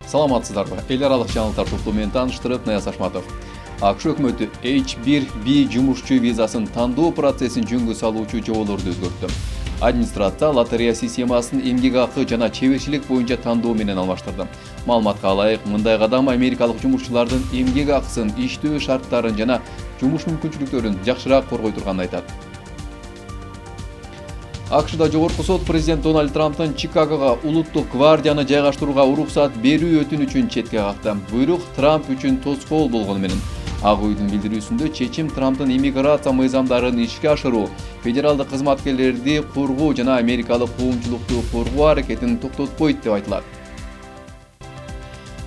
Саламатсыздарбы? Эл аралык жаңылыктар топтому менен тааныштырып, Ныяз Ашматов. АКШ өкмөтү H-1B жумушчу визасын тандоо процессин жөнгө салуучу жоболорду өзгөрттү. Администрация лотерея системасын эмгек акы жана чеберчилик боюнча тандоо менен алмаштырды. Маалыматка ылайык, мындай кадам америкалык жумушчулардын эмгек акысын, иштөө шарттарын жана жумуш мүмкүнчүлүктөрүн жакшыраак коргой турганын айтат. АКШда жогорку сот президент Дональд Трамптын Чикагога улуттук гвардияны жайгаштырууга уруксат берүү өтүнүчүн четке какты. Буйрук Трамп үчүн тоскоол болгону менен. Ак үйдүн билдирүүсүндө чечим Трамптын иммиграция мыйзамдарын ишке ашыруу, федералдык кызматкерлерди коргоо жана америкалык коомчулукту коргоо аракетин токтотпойт деп айтылат.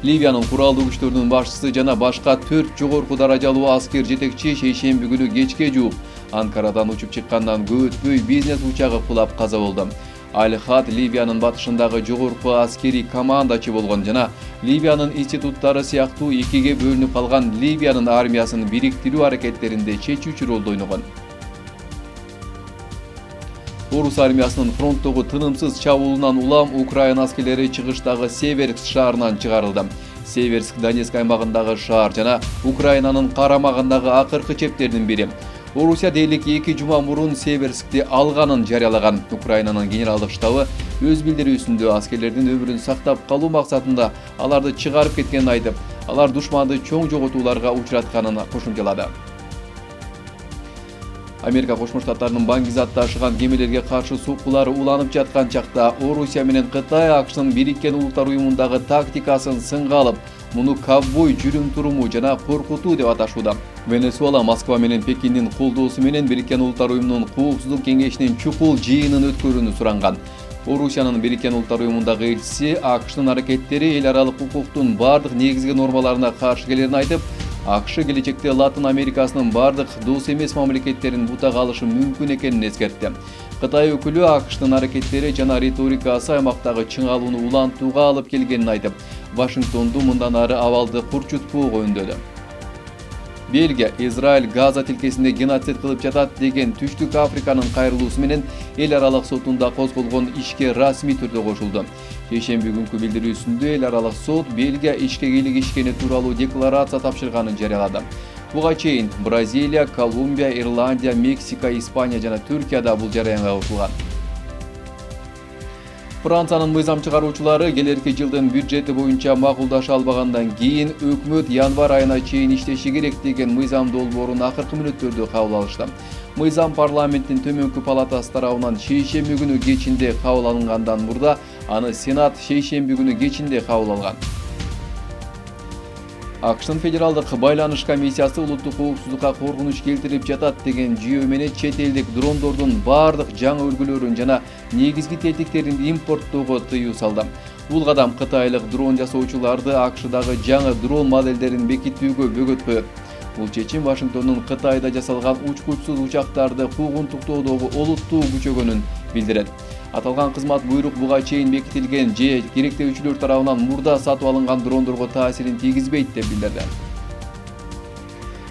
Ливиянын куралдуу күчтөрүнүн башчысы жана башка 4 жогорку даражалуу аскер жетекчи шейшемби күнү кечке жууп Анкарадан учуп чыккандан көп өтпөй бизнес учагы кулап каза болду. Аль-Хад Ливиянын батышындагы жогорку аскери командачы болгон жана Ливиянын институттары сыяктуу экиге бөлүнүп калган Ливиянын армиясын бириктирүү аракеттеринде чечүүчү ролду ойногон. Орус армиясынын фронттогу тынымсыз чабуулунан улам Украина аскерлери чыгыштагы Северск шаарынан чыгарылды. Северск Донецк аймагындагы шаар жана Украинанын карамагындагы акыркы чептердин бири. Орусия дээрлик 2 жума мурун Северскти алганын жарыялаган. Украинанын генералдык штабы өз билдирүүсүндө аскерлердин өмүрүн сактап калуу максатында аларды чыгарып кеткенин айтып, алар душманды чоң жоготууларга учуратканын кошумчалады. Америка Кошмо Штаттарынын Баңгизат ташыган кемелерге каршы соккулары уланып жаткан чакта Орусия менен Кытай АКШнын Бириккен Улуттар уюмундагы тактикасын сынга алып, муну ковбой жүрүм-туруму жана коркутуу деп аташууда. Венесуэла Москва менен Пекиндин колдоосу менен Бириккен Улуттар уюмунун Коопсуздук кеңешинин чукул жыйынын өткөрүүнү суранган. Орусиянын Бириккен Улуттар уюмундагы элчиси АКШнын аракеттери эл аралык укуктун бардык негизги нормаларына каршы келерин айтып, АКШ келечекте Латын Америкасынын бардык дос эмес мамлекеттерин бутак алышы мүмкүн экенин эскертти. Кытай өкүлү АКШнын аракеттери жана риторикасы аймактагы чыңалууну улантууга алып келгенин айтып, Вашингтонду мындан ары абалды курчутпоого үндөдү. Бельгия Израиль Газа тилкесинде геноцид кылып жатат деген Түштүк Африканын кайрылуусу менен эл аралык сотунда козголгон ишке расмий түрдө кошулду. Шейшемби күнкү билдирүүсүндө эл аралык сот Бельгия ишке кийлигишкени тууралуу декларация тапшырганын жарыялады. Буга чейин Бразилия, Колумбия, Ирландия, Мексика, Испания жана Түркияда бул жараянга кошулган. Франциянын мыйзам чыгаруучулары келерки жылдын бюджети боюнча макулдаша албагандан кийин өкмөт январь айына чейин иштеши керек деген мыйзам долбоорун акыркы мүнөттөрдө кабыл алышты. Мыйзам парламенттин төмөнкү палатасы тарабынан шейшемби күнү кечинде кабыл алынгандан мурда аны Сенат шейшемби күнү кечинде кабыл алган. АКШнын федералдык байланыш комиссиясы улуттук коопсуздукка коркунуч келтирип жатат деген жүйө менен чет элдик дрондордун бардык жаңы үлгүлөрүн жана негизги тетиктерин импорттоого тыюу салды. Бул кадам кытайлык дрон жасоочуларды АКШдагы жаңы дрон моделдерин бекитүүгө бөгөт коет. Бул чечим Вашингтондун Кытайда жасалган учкучсуз учактарды куугунтуктоодогу олуттуу күчөгөнүн билдирет. Аталган кызмат буйрук буга чейин бекитилген же керектөөчүлөр тарабынан мурда сатып алынган дрондорго таасирин тийгизбейт деп билдирди.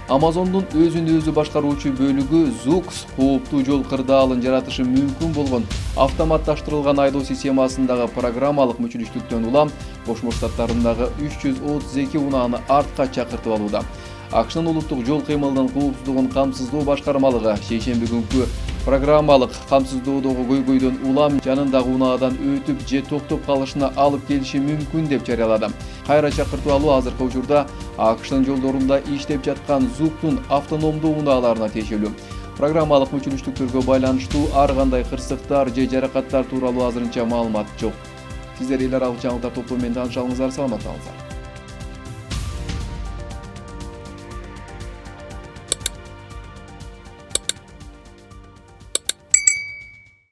Amazon'дун өзүн өзү башкаруучу бөлүгү Zoox кооптуу жол кырдаалын жаратышы мүмкүн болгон автоматташтырылган айдоо системасындагы программалык мүчүлүштүктөн улам Кошмо Штаттарындагы 332 унааны артка чакыртып алууда. АКШнын улуттук жол кыймылынын коопсуздугун камсыздоо башкармалыгы шейшемби күнкү программалык камсыздоодогу көйгөйдөн улам жанындагы унаадан өтүп же токтоп калышына алып келиши мүмкүн деп жарыялады. Кайра чакыртып алуу азыркы учурда АКШнын жолдорунда иштеп жаткан Zoox'тун автономдуу унааларына тиешелүү. Программалык мүчүлүштүктөргө байланыштуу ар кандай кырсыктар же жаракаттар тууралуу азырынча маалымат жок. Сиздер эл аралык жаңылыктар топтому менен таанышалыңыздар, саламат калыңыздар.